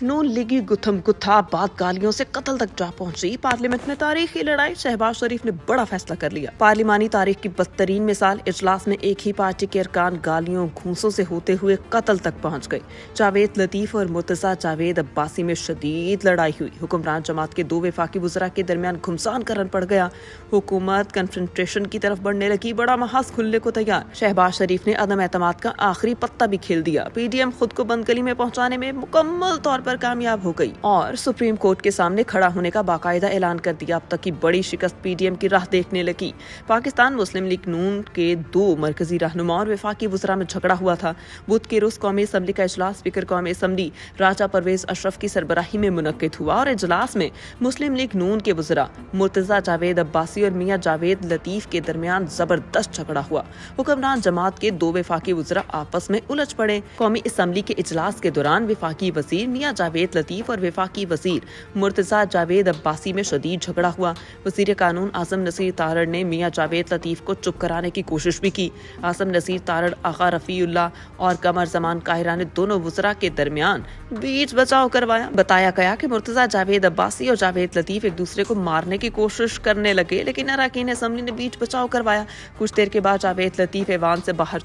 नून लीगी गुथम गुत्था बात गालियों से कत्ल तक जा पहुंची। पार्लियामेंट में तारीखी लड़ाई, शहबाज शरीफ ने बड़ा फैसला कर लिया। पार्लिमानी तारीख की बदतरीन मिसाल, इजलास में एक ही पार्टी के अरकान गालियों घूंसों से होते हुए कत्ल तक पहुंच गए। जावेद लतीफ और मुर्तजा जावेद अब्बासी में शदीद लड़ाई हुई। हुक्मरान जमात के दो वफाकी वज़रा के दरमियान घुमसान करन पड़ गया। हुकूमत कन्फ्रंटेशन की तरफ बढ़ने लगी, बड़ा महाज खुलने को तैयार। शहबाज शरीफ ने अदम एतमाद का आखिरी पत्ता भी खेल दिया। PDM खुद को बंद गली में पहुंचाने में मुकम्मल तौर पर कामयाब हो गई और सुप्रीम कोर्ट के सामने खड़ा होने का बाकायदा ऐलान कर दिया। अब तक की बड़ी शिकस्त PDM की राह देखने लगी। पाकिस्तान मुस्लिम लीग नून के दो मरकजी रहनुमा और वफाकी वज़रा में झगड़ा हुआ था। बुध के रोज कौमी असम्बली का इजलास स्पीकर कौमी असम्बली राजा परवेज अशरफ की सरबराही में मुनक्किद हुआ और इजलास में मुस्लिम लीग नून के वज़रा मुर्तजा जावेद अब्बासी और मियां जावेद लतीफ के दरमियान जबरदस्त झगड़ा हुआ। हुक्मरान जमात के दो वफाकी वज़रा आपस में उलझ पड़े। कौमी असम्बली के इजलास के दौरान वफाकी वज़ीर मियां जावेद लतीफ और वफाकी वज़ीर मुर्तजा जावेद अब्बासी में शदीद झगड़ा हुआ। वज़ीर कानून आज़म नसीर तारड़ ने मियां जावेद लतीफ को चुप कराने की कोशिश भी की। आज़म नसीर तारड़, आगा रफ़ीउल्लाह और कमर जमान काहिरा ने दोनों वज़रा के दरमियान बीच बचाव करवाया। बताया गया कि मुर्तजा जावेद अब्बासी और जावेद लतीफ एक दूसरे को मारने की कोशिश करने लगे, लेकिन अरकान असम्बली ने बीच बचाव करवाया। कुछ देर के बाद जावेद लतीफ ऐवान से बाहर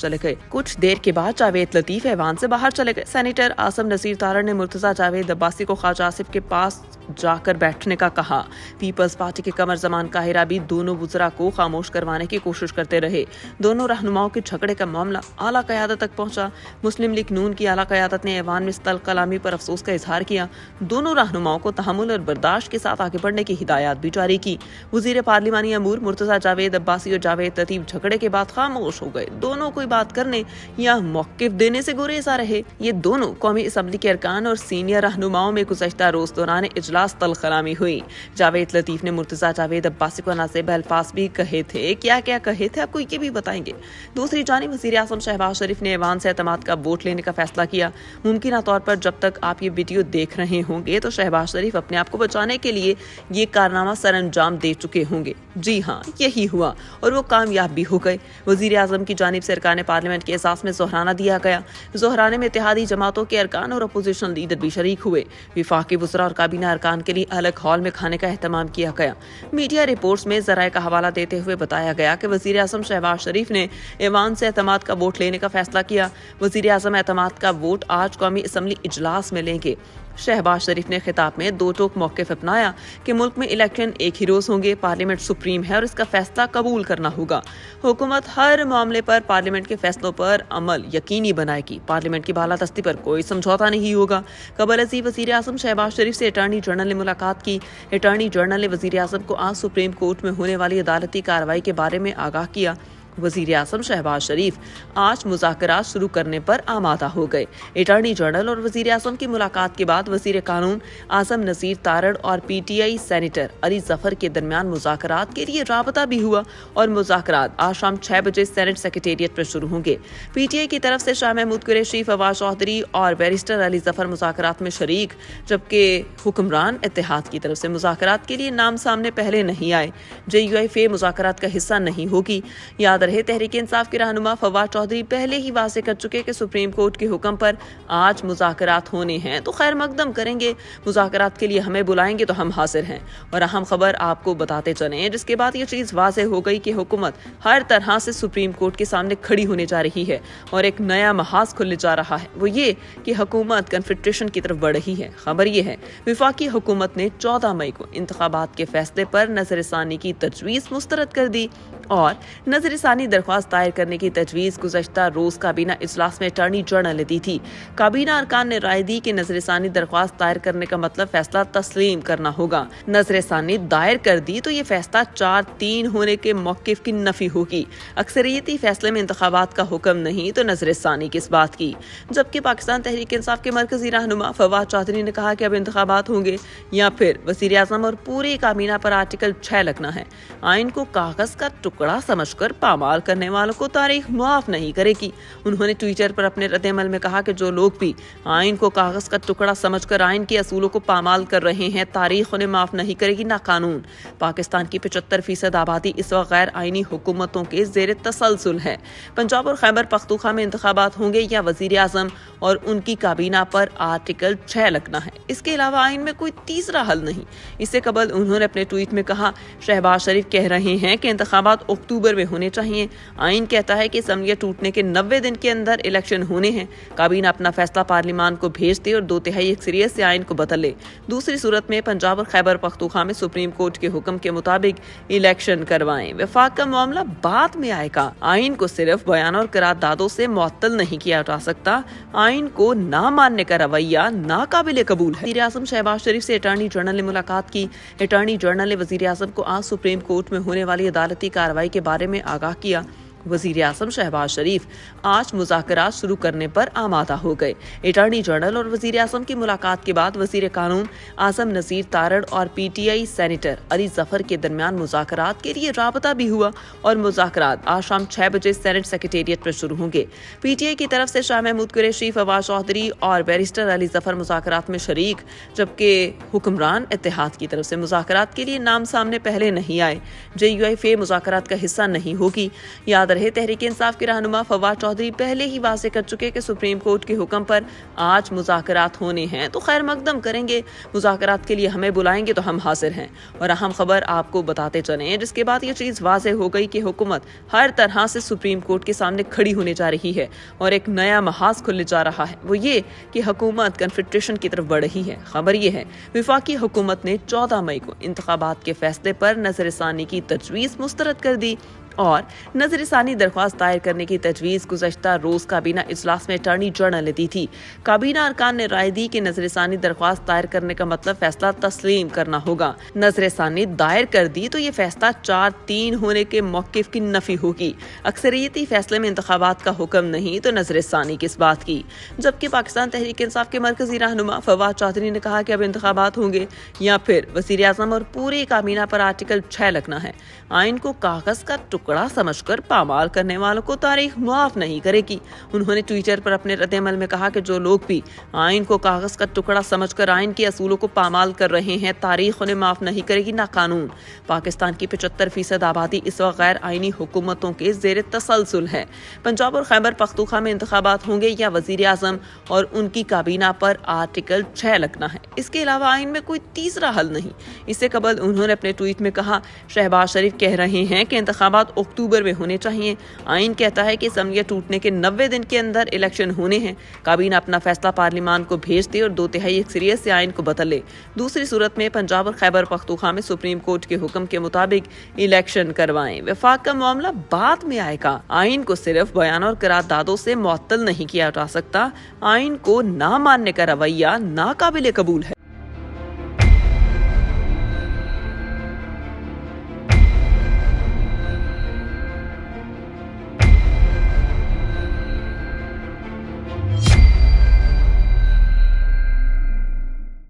चले गए। सेनेटर आज़म नसीर तारड़ ने मुर्तजा जावेद अब्बासी को ख्वाजा आसिफ के पास जाकर बैठने का कहा। पीपल्स पार्टी के कमर जमान काहिरा भी दोनों वज़रा को खामोश करवाने की कोशिश करते रहे। दोनों रहनुमाओं के झगड़े का मामला आला क़यादत तक पहुंचा। मुस्लिम लीग नून की आला क़यादत ने ऐवान में इस्तल कलामी पर अफसोस का इजहार किया। दोनों रहनुमाओं को तहम्मुल और बर्दाश्त के साथ आगे बढ़ने की हिदायत भी जारी की। वज़ीर पार्लिमानी अमूर मुर्तजा जावेद अब्बासी और जावेद लतीफ झगड़े के बाद खामोश हो गए। दोनों कोई बात करने या मौक़िफ़ देने से गुरेज़ा रहे। ये दोनों कौमी असम्बली के अरकान और सीनियर रहनुमाओं में गुज़श्ता रोज़ दौरान इजलास तलखलामी हुई। जावेद लतीफ ने मुर्तजा जावेद अब्बासी को नाज़ेब अल्फाज भी कहे थे। क्या क्या कहे थे आपको ये भी बताएंगे। दूसरी जानिब वज़ीर आज़म शहबाज शरीफ ने ऐवान से एतमाद का वोट लेने का फैसला किया। मुमकिन तौर पर जब तक आप ये वीडियो देख रहे होंगे तो शहबाज शरीफ अपने आप को बचाने के लिए ये कारनामा सर अंजाम दे चुके होंगे। जी हाँ, यही हुआ और वो कामयाब भी हो गए। वज़ीर आज़म की जानिब से अरकान पार्लियामेंट के एहसास में ज़ोहराना दिया गया। ज़ोहराने में इत्तेहादी जमातों के अरकान और अपोजिशन लीडर भी शरीक हुए। वफाकी वज़रा और काबीना अरकान के लिए अलग हॉल में खाने का एहतमाम किया गया। मीडिया रिपोर्ट्स में ज़राए का हवाला देते हुए बताया गया कि वज़ीर आज़म शहबाज शरीफ ने ऐवान से एतमाद का वोट लेने का फैसला किया। वज़ीर आज़म एतमाद का वोट आज कौमी असम्बली इजलास में लेंगे। शहबाज शरीफ ने खिताब में दो टोक मौक़िफ़ अपनाया कि मुल्क में इलेक्शन एक ही रोज़ होंगे, पार्लियामेंट सुप्रीम है और इसका फैसला कबूल करना होगा। हुकूमत हर मामले पर पार्लियामेंट के फैसलों पर अमल यकीनी बनाएगी। पार्लियामेंट की बालादस्ती पर कोई समझौता नहीं होगा। कबल अज़ीज़ वज़ीर आज़म शहबाज शरीफ से अटॉर्नी जनरल ने मुलाकात की। अटॉर्नी जनरल ने वज़ीर आज़म को आज सुप्रीम कोर्ट में होने वाली अदालती कार्रवाई के बारे में आगाह किया। वज़ीर आज़म शहबाज शरीफ आज मुज़ाकरात शुरू करने पर आमादा हो गए। अटॉर्नी जनरल और वज़ीर आज़म की मुलाकात के बाद वज़ीर कानून आज़म नसीर तारड़ और PTI सेनेटर अली ज़फ़र के दरमियान मुज़ाकरात के लिए राबता भी हुआ और मुज़ाकरात आज शाम 6 बजे सेनेट सेक्रेटेरिएट पर शुरू होंगे। PTI की तरफ से शाह महमूद कुरैशी, फवाद चौधरी और बैरिस्टर अली ज़फ़र मुज़ाकरात में शरीक, जबकि हुक्मरान इत्तेहाद की तरफ से मुज़ाकरात के लिए नाम सामने पहले नहीं आए। JUIF मुज़ाकरात का हिस्सा नहीं होगी। याद रहे, तहरीक इंसाफ के रहनुमा फवाद चौधरी पहले ही वाज़े कर चुके कि सुप्रीम कोर्ट के हुक्म पर आज मुज़ाकरात होने हैं तो खैर मकदम करेंगे। मुज़ाकरात के लिए हमें बुलाएंगे तो हम हाजिर हैं। और अहम खबर आपको बताते चलें, जिसके बाद ये चीज़ वाज़े हो गई कि हुकूमत हर तरह से सुप्रीम कोर्ट के सामने खड़ी होने जा रही है और एक नया महाज खुलने जा रहा है। वो ये कि हुकूमत कन्फ्रंटेशन की तरफ बढ़ रही है। खबर ये है, वफाकी हुकूमत ने 14 मई को इंतखाबात के फैसले पर नज़रसानी की तजवीज़ मुस्तरद कर दी और नज़रसानी दरख्वास्त दायर करने की तजवीज़ गुज़श्ता रोज़ काबीना इजलास में अटॉर्नी जनरल ने दी थी। काबीना अरकान ने राय दी कि नज़रसानी दरख्वास्त दायर करने का मतलब फैसला तस्लीम करना होगा। नज़रसानी दायर कर दी तो ये फैसला 4-3 होने के मौक़िफ़ की नफ़ी होगी। अक्सरियती फैसले में इंतखाबात का हुक्म नहीं तो नज़रसानी किस बात की। जबकि पाकिस्तान तहरीक इंसाफ के मरकजी रहनुमा फवाद चौधरी ने कहा कि अब इंतखाबात होंगे या फिर वज़ीर आज़म और पूरी काबीना पर आर्टिकल 6 लगना है। आइन को कागज़ का टुकड़ा समझकर पामाल پامال کرنے والوں کو تاریخ معاف نہیں کرے گی۔ انہوں نے ٹویٹر پر اپنے رد عمل میں کہا کہ جو لوگ بھی آئین کو کاغذ کا ٹکڑا سمجھ کر آئین کے اصولوں کو پامال کر رہے ہیں، تاریخ انہیں معاف نہیں کرے گی، نہ قانون۔ پاکستان کی 75% آبادی اس وقت غیر آئینی حکومتوں کے زیر تسلسل ہے۔ پنجاب اور خیبر پختونخوا میں انتخابات ہوں گے یا وزیر اعظم اور ان کی کابینہ پر آرٹیکل 6 لگنا ہے، اس کے علاوہ آئین میں کوئی تیسرا حل نہیں۔ اس سے قبل انہوں نے اپنے ٹویٹ میں کہا، شہباز شریف کہہ رہے ہیں کہ انتخابات اکتوبر میں ہونے چاہیے، آئین کہتا ہے کہ اسمبلیاں ٹوٹنے کے 90 دن کے اندر الیکشن ہونے ہیں، کابینہ اپنا فیصلہ پارلیمان کو بھیج دے اور 2/3 اکثریت سے آئین کو بدل لے۔ دوسری صورت میں پنجاب اور خیبر پختونخوا میں سپریم کورٹ کے حکم کے مطابق الیکشن کروائیں۔ وفاق کا معاملہ بعد میں آئے گا، آئین کو صرف بیانوں اور قراردادوں سے معطل نہیں کیا جا سکتا۔ آئین کو نہ ماننے کا رویہ ناقابل قبول ہے۔ وزیر اعظم شہباز شریف سے اٹارنی جنرل نے ملاقات کی۔ اٹارنی جنرل نے وزیر اعظم کو آج سپریم کورٹ میں ہونے والی عدالتی کارروائی کے بارے میں آگاہ کیا۔ وزیر اعظم شہباز شریف آج مذاکرات شروع کرنے پر آمادہ ہو گئے۔ اٹارنی جنرل اور وزیر اعظم کی ملاقات کے بعد وزیر قانون اعظم نذیر تارڑ اور P T I senator Ali Zafar کے درمیان مذاکرات کے لیے رابطہ بھی ہوا اور مذاکرات آج شام 6 بجے سینٹ سیکریٹریٹ پر شروع ہوں گے۔ پی ٹی آئی کی طرف سے شاہ محمود قریشی، فواد چودھری اور بیرسٹر علی ظفر مذاکرات میں شریک، جبکہ حکمران اتحاد کی طرف سے مذاکرات کے لیے نام سامنے پہلے نہیں آئے۔ JUIF مذاکرات کا حصہ نہیں ہوگی۔ یاد رہے، تحریک انصاف کے رہنما فواد چودھری پہلے ہی واضح کر چکے کہ سپریم کورٹ کے حکم پر آج مذاکرات ہونے ہیں تو خیر مقدم کریں گے، مذاکرات کے لیے ہمیں بلائیں گے تو ہم حاضر ہیں۔ اور اہم خبر آپ کو بتاتے چلیں، جس کے بعد یہ چیز واضح ہو گئی کہ حکومت ہر طرح سے سپریم کورٹ کے سامنے کھڑی ہونے جا رہی ہے اور ایک نیا محاذ کھلنے جا رہا ہے، وہ یہ کہ حکومت کنفیڈریشن کی طرف بڑھ رہی ہے۔ خبر یہ ہے، وفاقی حکومت نے 14 مئی کو انتخابات کے فیصلے پر نظر ثانی کی تجویز مسترد کر دی اور نظر ثانی درخواست دائر کرنے کی تجویز گزشتہ روز کابینہ اجلاس میں اٹارنی جنرل نے دی تھی۔ کابینہ ارکان نے رائے دی کہ نظر ثانی درخواست دائر کرنے کا مطلب فیصلہ تسلیم کرنا ہوگا۔ نظر ثانی دائر کر دی تو یہ فیصلہ 4-3 ہونے کے موقف کی نفی ہوگی۔ اکثریتی فیصلے میں انتخابات کا حکم نہیں تو نظر ثانی کس بات کی؟ جبکہ پاکستان تحریک انصاف کے مرکزی رہنما فواد چودھری نے کہا کہ اب انتخابات ہوں گے یا پھر وزیر اعظم اور پوری کابینہ پر آرٹیکل 6 لگنا ہے۔ آئین کو کاغذ کا ٹکڑا سمجھ کر پامال کرنے والوں کو تاریخ معاف نہیں کرے گی۔ انہوں نے ٹویٹر پر اپنے رد عمل میں کہا کہ جو لوگ بھی آئین کو کاغذ کا ٹکڑا سمجھ کر آئین کے اصولوں کو پامال کر رہے ہیں، تاریخ انہیں معاف نہیں کرے گی، نہ قانون۔ پاکستان کی 75% آبادی اس وقت غیر آئینی حکومتوں کے زیر تسلسل ہے۔ پنجاب اور خیبر پختونخوا میں انتخابات ہوں گے یا وزیر اعظم اور ان کی کابینہ پر آرٹیکل 6 لگنا ہے، اس کے علاوہ آئین میں کوئی تیسرا حل نہیں۔ اس سے قبل انہوں نے اپنے ٹویٹ میں کہا، شہباز شریف کہہ رہے ہیں کہ انتخابات اکتوبر میں ہونے چاہیے، آئین کہتا ہے کہ اسمبلیاں ٹوٹنے کے 90 دن کے اندر الیکشن ہونے ہیں، کابینہ اپنا فیصلہ پارلیمان کو بھیج دے اور 2/3 اکثریت سے آئین کو بدل لے۔ دوسری صورت میں پنجاب اور خیبر پختونخوا میں سپریم کورٹ کے حکم کے مطابق الیکشن کروائیں۔ وفاق کا معاملہ بعد میں آئے گا، آئین کو صرف بیانوں اور قراردادوں سے معطل نہیں کیا جا سکتا۔ آئین کو نہ ماننے کا رویہ ناقابل قبول ہے۔